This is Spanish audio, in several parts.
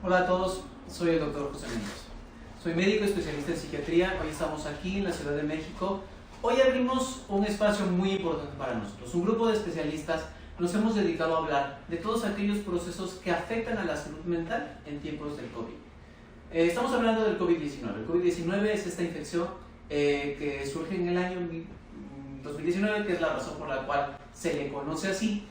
Hola a todos, soy el doctor José Mendoza. Soy médico especialista en psiquiatría. Hoy estamos aquí en la Ciudad de México. Hoy abrimos un espacio muy importante para nosotros. Un grupo de especialistas nos hemos dedicado a hablar de todos aquellos procesos que afectan a la salud mental en tiempos del COVID. Estamos hablando del COVID-19. El COVID-19 es esta infección que surge en el año 2019, que es la razón por la cual se le conoce así.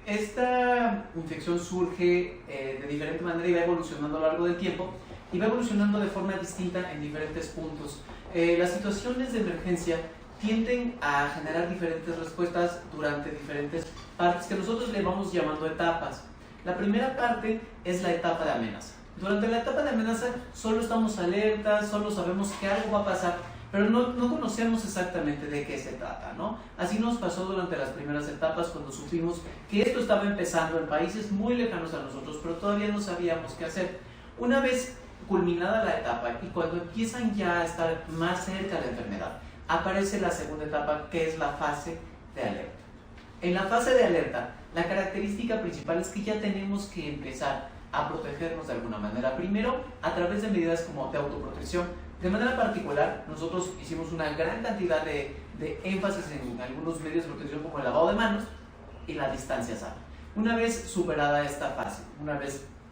Esta infección surge de diferente manera y va evolucionando a lo largo del tiempo y va evolucionando de forma distinta en diferentes puntos. Las situaciones de emergencia tienden a generar diferentes respuestas durante diferentes partes que nosotros le vamos llamando etapas. La primera parte es la etapa de amenaza. Durante la etapa de amenaza solo estamos alertas, solo sabemos que algo va a pasar, pero no conocemos exactamente de qué se trata, ¿no? Así nos pasó durante las primeras etapas cuando supimos que esto estaba empezando en países muy lejanos a nosotros, pero todavía no sabíamos qué hacer. Una vez culminada la etapa y cuando empiezan ya a estar más cerca de la enfermedad, aparece la segunda etapa, que es la fase de alerta. En la fase de alerta, la característica principal es que ya tenemos que empezar a protegernos de alguna manera. Primero, a través de medidas como de autoprotección. De manera particular, nosotros hicimos una gran cantidad de énfasis en algunos medios de protección como el lavado de manos y la distancia sana. Una vez superada esta fase,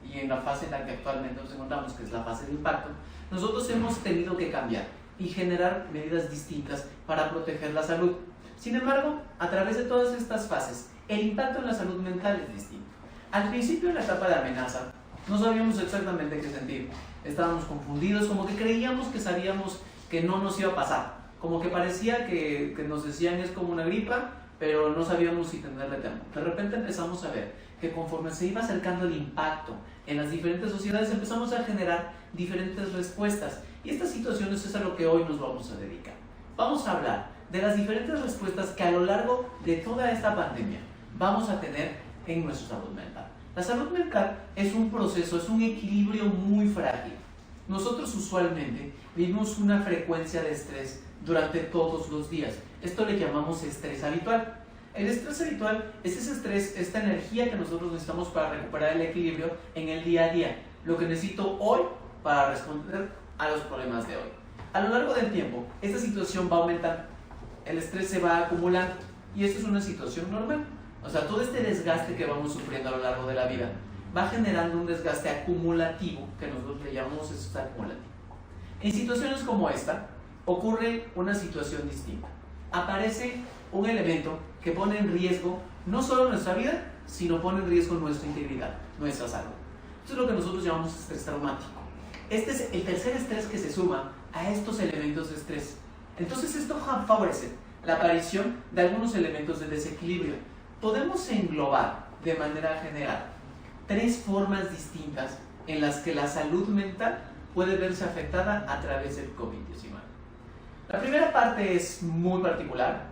y en la fase en la que actualmente nos encontramos, que es la fase de impacto, nosotros hemos tenido que cambiar y generar medidas distintas para proteger la salud. Sin embargo, a través de todas estas fases, el impacto en la salud mental es distinto. Al principio, en la etapa de amenaza, no sabíamos exactamente qué sentir. Estábamos confundidos, como que creíamos que sabíamos que no nos iba a pasar. Como que parecía que nos decían es como una gripa, pero no sabíamos si tenerle temor. De repente empezamos a ver que conforme se iba acercando el impacto en las diferentes sociedades, empezamos a generar diferentes respuestas. Y estas situaciones es a lo que hoy nos vamos a dedicar. Vamos a hablar de las diferentes respuestas que a lo largo de toda esta pandemia vamos a tener en nuestra salud mental. La salud mental es un proceso, es un equilibrio muy frágil. Nosotros usualmente vivimos una frecuencia de estrés durante todos los días. Esto le llamamos estrés habitual. El estrés habitual es ese estrés, esta energía que nosotros necesitamos para recuperar el equilibrio en el día a día. Lo que necesito hoy para responder a los problemas de hoy. A lo largo del tiempo, esta situación va aumentando. El estrés se va acumulando y esto es una situación normal. O sea, todo este desgaste que vamos sufriendo a lo largo de la vida va generando un desgaste acumulativo, que nosotros le llamamos estrés acumulativo. En situaciones como esta, ocurre una situación distinta. Aparece un elemento que pone en riesgo no solo nuestra vida, sino pone en riesgo nuestra integridad, nuestra salud. Esto es lo que nosotros llamamos estrés traumático. Este es el tercer estrés que se suma a estos elementos de estrés. Entonces esto favorece la aparición de algunos elementos de desequilibrio. Podemos englobar de manera general 3 formas distintas en las que la salud mental puede verse afectada a través del COVID-19. La primera parte es muy particular,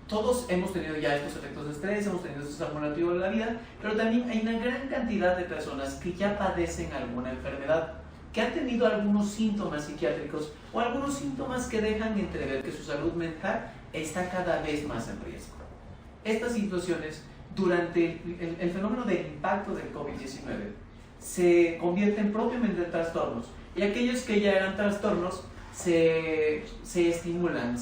todos hemos tenido ya estos efectos de estrés, hemos tenido estos acumulativos de la vida, pero también hay una gran cantidad de personas que ya padecen alguna enfermedad, que han tenido algunos síntomas psiquiátricos o algunos síntomas que dejan entrever que su salud mental está cada vez más en riesgo. Estas situaciones, durante el fenómeno del impacto del COVID-19, se convierten propiamente en trastornos, y aquellos que ya eran trastornos se estimulan,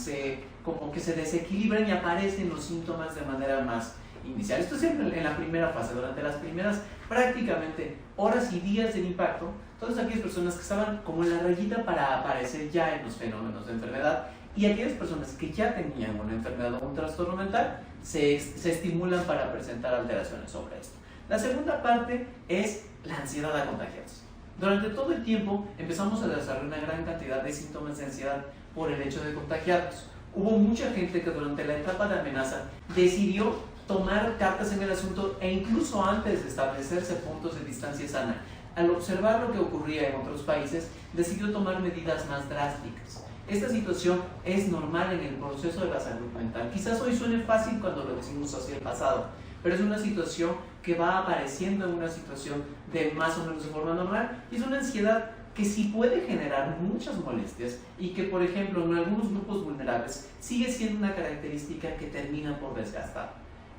como que se desequilibran y aparecen los síntomas de manera más inicial. Esto es en la primera fase, durante las primeras prácticamente horas y días del impacto. Todas aquellas personas que estaban como en la rayita para aparecer ya en los fenómenos de enfermedad, y aquellas personas que ya tenían una enfermedad o un trastorno mental se estimulan para presentar alteraciones sobre esto. La segunda parte es la ansiedad a contagiarse. Durante todo el tiempo empezamos a desarrollar una gran cantidad de síntomas de ansiedad por el hecho de contagiarnos. Hubo mucha gente que durante la etapa de amenaza decidió tomar cartas en el asunto, e incluso antes de establecerse puntos de distancia sana, al observar lo que ocurría en otros países, decidió tomar medidas más drásticas. Esta situación es normal en el proceso de la salud mental. Quizás hoy suene fácil cuando lo decimos hacia el pasado, pero es una situación que va apareciendo en una situación de más o menos de forma normal, y es una ansiedad que sí puede generar muchas molestias y que, por ejemplo, en algunos grupos vulnerables sigue siendo una característica que termina por desgastar.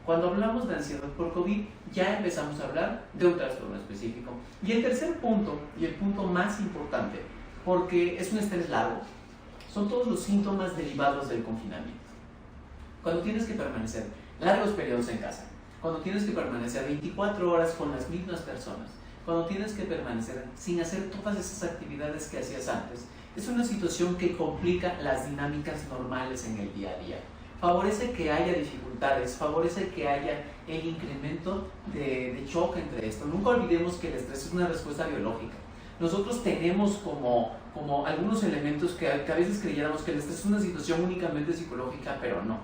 Cuando hablamos de ansiedad por COVID, ya empezamos a hablar de un trastorno específico. Y el tercer punto, y el punto más importante, porque es un estrés largo, son todos los síntomas derivados del confinamiento. Cuando tienes que permanecer largos periodos en casa, cuando tienes que permanecer 24 horas con las mismas personas, cuando tienes que permanecer sin hacer todas esas actividades que hacías antes, es una situación que complica las dinámicas normales en el día a día. Favorece que haya dificultades, favorece que haya el incremento de choque entre esto. Nunca olvidemos que el estrés es una respuesta biológica. Nosotros tenemos como algunos elementos que a veces creyéramos que el estrés es una situación únicamente psicológica, pero no.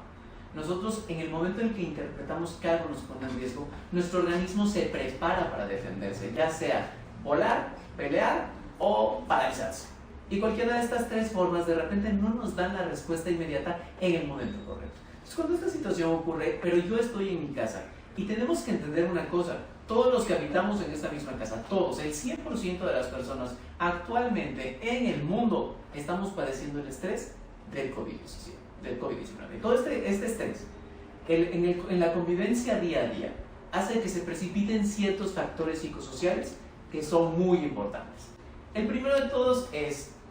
Nosotros, en el momento en que interpretamos que algo nos pone en riesgo, nuestro organismo se prepara para defenderse, ya sea volar, pelear o paralizarse. Y cualquiera de estas tres formas de repente no nos dan la respuesta inmediata en el momento correcto. Entonces, cuando esta situación ocurre, pero yo estoy en mi casa, y tenemos que entender una cosa, todos los que habitamos en esta misma casa, todos, el 100% de las personas actualmente en el mundo estamos padeciendo el estrés del COVID-19. Todo este estrés en la convivencia día a día hace que se precipiten ciertos factores psicosociales que son muy importantes. El primero de todos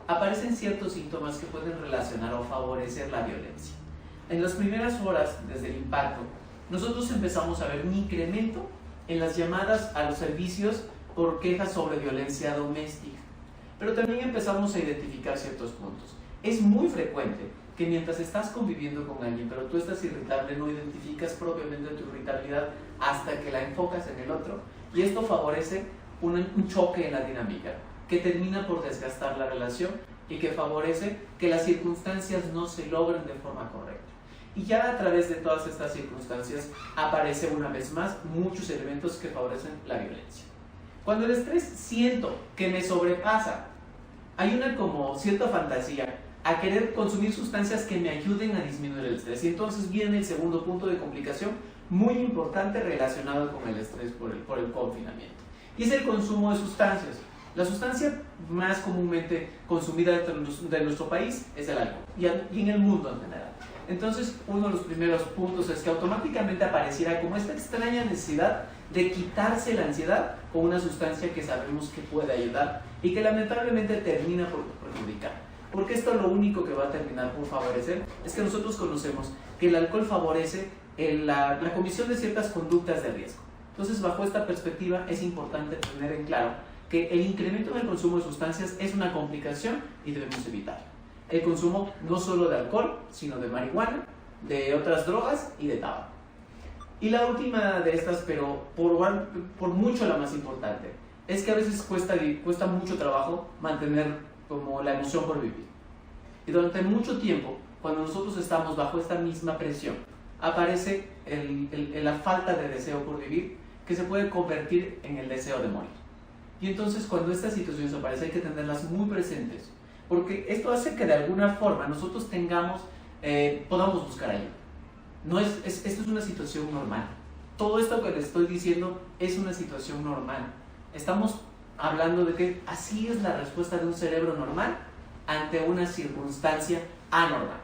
aparecen ciertos síntomas que pueden relacionar o favorecer la violencia. En las primeras horas desde el impacto, nosotros empezamos a ver un incremento en las llamadas a los servicios por quejas sobre violencia doméstica. Pero también empezamos a identificar ciertos puntos. Es muy frecuente que mientras estás conviviendo con alguien, pero tú estás irritable, no identificas propiamente tu irritabilidad hasta que la enfocas en el otro. Y esto favorece un choque en la dinámica, que termina por desgastar la relación y que favorece que las circunstancias no se logren de forma correcta. Y ya a través de todas estas circunstancias aparece una vez más muchos elementos que favorecen la violencia. Cuando el estrés siento que me sobrepasa, hay una como cierta fantasía a querer consumir sustancias que me ayuden a disminuir el estrés. Y entonces viene el segundo punto de complicación muy importante relacionado con el estrés por el confinamiento. Y es el consumo de sustancias. La sustancia más comúnmente consumida de nuestro país es el alcohol y en el mundo en general. Entonces, uno de los primeros puntos es que automáticamente apareciera como esta extraña necesidad de quitarse la ansiedad con una sustancia que sabemos que puede ayudar y que lamentablemente termina por perjudicar. Porque esto lo único que va a terminar por favorecer es que nosotros conocemos que el alcohol favorece la comisión de ciertas conductas de riesgo. Entonces, bajo esta perspectiva es importante tener en claro que el incremento en el consumo de sustancias es una complicación y debemos evitarlo. El consumo no solo de alcohol, sino de marihuana, de otras drogas y de tabaco. Y la última de estas, pero por mucho la más importante, es que a veces cuesta mucho trabajo mantener como la emoción por vivir. Y durante mucho tiempo, cuando nosotros estamos bajo esta misma presión, aparece la falta de deseo por vivir, que se puede convertir en el deseo de morir. Y entonces cuando estas situaciones aparecen hay que tenerlas muy presentes, porque esto hace que de alguna forma nosotros podamos buscar ayuda. Esto es una situación normal. Todo esto que les estoy diciendo es una situación normal. Estamos hablando de que así es la respuesta de un cerebro normal ante una circunstancia anormal.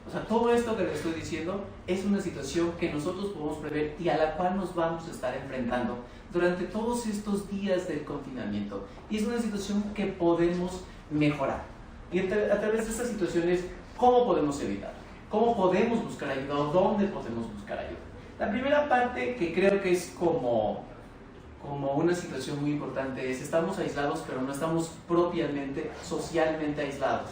O sea, todo esto que les estoy diciendo es una situación que nosotros podemos prever y a la cual nos vamos a estar enfrentando durante todos estos días del confinamiento. Y es una situación que podemos mejorar. Y a través de estas situaciones, ¿cómo podemos evitar? ¿Cómo podemos buscar ayuda o dónde podemos buscar ayuda? La primera parte que creo que es como una situación muy importante es: estamos aislados, pero no estamos propiamente socialmente aislados.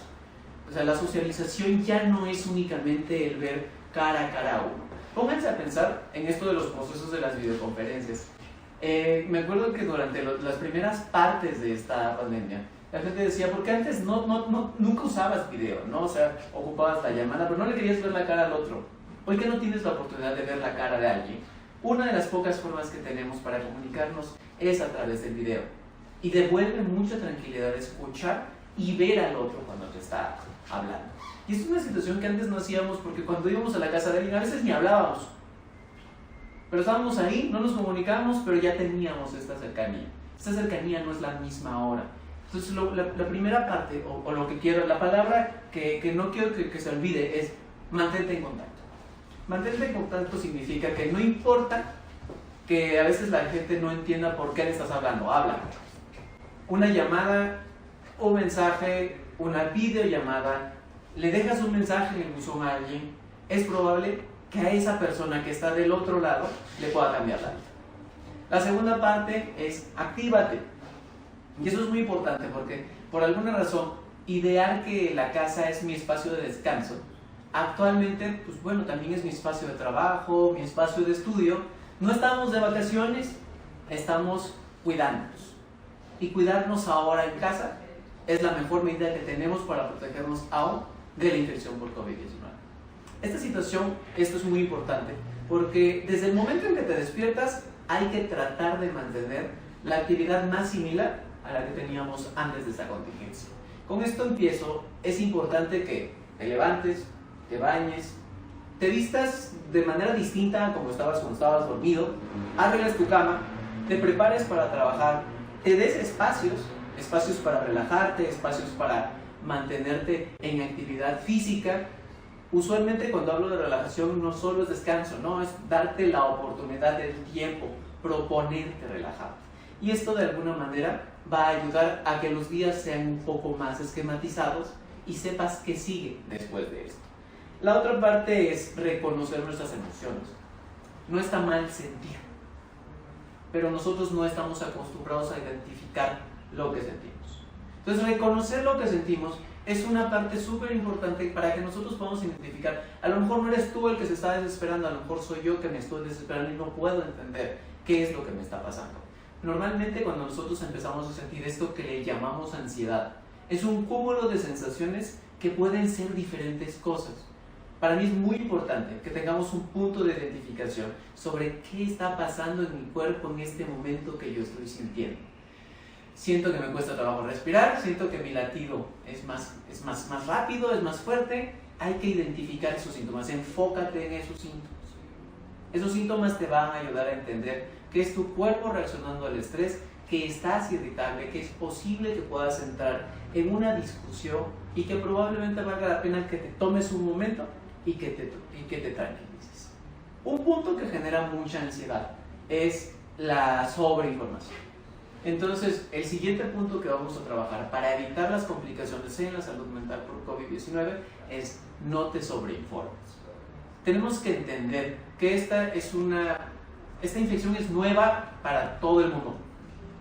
O sea, la socialización ya no es únicamente el ver cara a cara a uno. Pónganse a pensar en esto de los procesos de las videoconferencias. Me acuerdo que durante las primeras partes de esta pandemia, la gente decía, porque antes nunca usabas video, ¿no? O sea, ocupabas la llamada, pero no le querías ver la cara al otro. Hoy que no tienes la oportunidad de ver la cara de alguien, una de las pocas formas que tenemos para comunicarnos es a través del video. Y devuelve mucha tranquilidad escuchar y ver al otro cuando te está hablando. Y es una situación que antes no hacíamos, porque cuando íbamos a la casa de alguien a veces ni hablábamos. Pero estábamos ahí, no nos comunicábamos, pero ya teníamos esta cercanía. Esta cercanía no es la misma ahora. Entonces la primera parte, o lo que quiero, la palabra que no quiero que se olvide es: mantente en contacto. Mantente en contacto significa que no importa que a veces la gente no entienda por qué le estás hablando, habla. Una llamada, un mensaje, una videollamada, le dejas un mensaje en el buzón a alguien, es probable que a esa persona que está del otro lado le pueda cambiar la vida. La segunda parte es actívate. Y eso es muy importante porque por alguna razón, idear que la casa es mi espacio de descanso, actualmente, pues bueno, también es mi espacio de trabajo, mi espacio de estudio. No estamos de vacaciones, estamos cuidándonos. Y cuidarnos ahora en casa es la mejor medida que tenemos para protegernos aún de la infección por COVID-19. Esta situación, esto es muy importante, porque desde el momento en que te despiertas, hay que tratar de mantener la actividad más similar a la que teníamos antes de esta contingencia. Con esto empiezo, es importante que te levantes, te bañes, te vistas de manera distinta a como estabas cuando estabas dormido, arregles tu cama, te prepares para trabajar, te des espacios para relajarte, espacios para mantenerte en actividad física. Usualmente cuando hablo de relajación no solo es descanso, no, es darte la oportunidad del tiempo, proponerte relajarte. Y esto de alguna manera va a ayudar a que los días sean un poco más esquematizados y sepas qué sigue después de esto. La otra parte es reconocer nuestras emociones. No está mal sentir, pero nosotros no estamos acostumbrados a identificar lo que sentimos. Entonces, reconocer lo que sentimos es una parte súper importante para que nosotros podamos identificar. A lo mejor no eres tú el que se está desesperando, a lo mejor soy yo que me estoy desesperando y no puedo entender qué es lo que me está pasando. Normalmente cuando nosotros empezamos a sentir esto que le llamamos ansiedad, es un cúmulo de sensaciones que pueden ser diferentes cosas. Para mí es muy importante que tengamos un punto de identificación sobre qué está pasando en mi cuerpo en este momento que yo estoy sintiendo. Siento que me cuesta trabajo respirar, siento que mi latido es más rápido, es más fuerte. Hay que identificar esos síntomas, enfócate en esos síntomas. Esos síntomas te van a ayudar a entender que es tu cuerpo reaccionando al estrés, que estás irritable, que es posible que puedas entrar en una discusión y que probablemente valga la pena que te tomes un momento y que te tranquilices. Un punto que genera mucha ansiedad es la sobreinformación. Entonces, el siguiente punto que vamos a trabajar para evitar las complicaciones en la salud mental por COVID-19 es no te sobreinformes. Tenemos que entender que esta infección es nueva para todo el mundo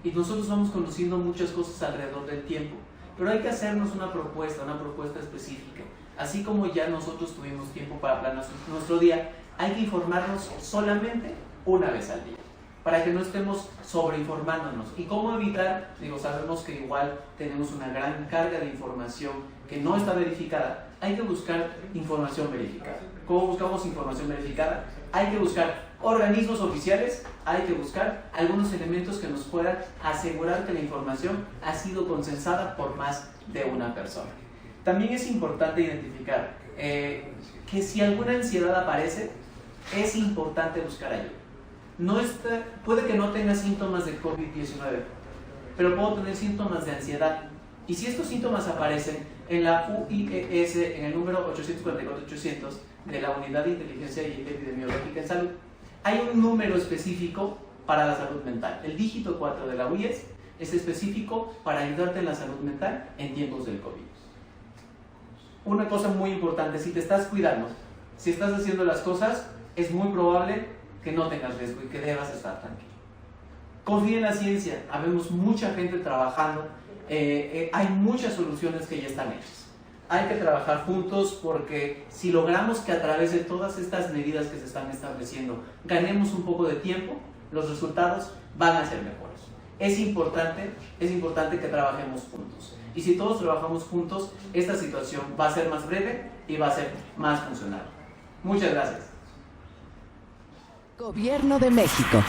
y nosotros vamos conociendo muchas cosas alrededor del tiempo, pero hay que hacernos una propuesta específica. Así como ya nosotros tuvimos tiempo para planear nuestro día, hay que informarnos solamente una vez al día, para que no estemos sobreinformándonos. ¿Y cómo evitar? Sabemos que igual tenemos una gran carga de información que no está verificada. Hay que buscar información verificada. ¿Cómo buscamos información verificada? Hay que buscar organismos oficiales, hay que buscar algunos elementos que nos puedan asegurar que la información ha sido consensada por más de una persona. También es importante identificar que si alguna ansiedad aparece, es importante buscar ayuda. Puede que no tenga síntomas de COVID-19, pero puedo tener síntomas de ansiedad. Y si estos síntomas aparecen en la UIES, en el número 844-800 de la Unidad de Inteligencia y Epidemiológica en Salud, hay un número específico para la salud mental. El dígito 4 de la UIES es específico para ayudarte en la salud mental en tiempos del COVID. Una cosa muy importante, si te estás cuidando, si estás haciendo las cosas, es muy probable que no tengas riesgo y que debas estar tranquilo. Confía en la ciencia, habemos mucha gente trabajando, hay muchas soluciones que ya están hechas. Hay que trabajar juntos porque si logramos que a través de todas estas medidas que se están estableciendo ganemos un poco de tiempo, los resultados van a ser mejores. Es importante que trabajemos juntos. Y si todos trabajamos juntos, esta situación va a ser más breve y va a ser más funcional. Muchas gracias. Gobierno de México.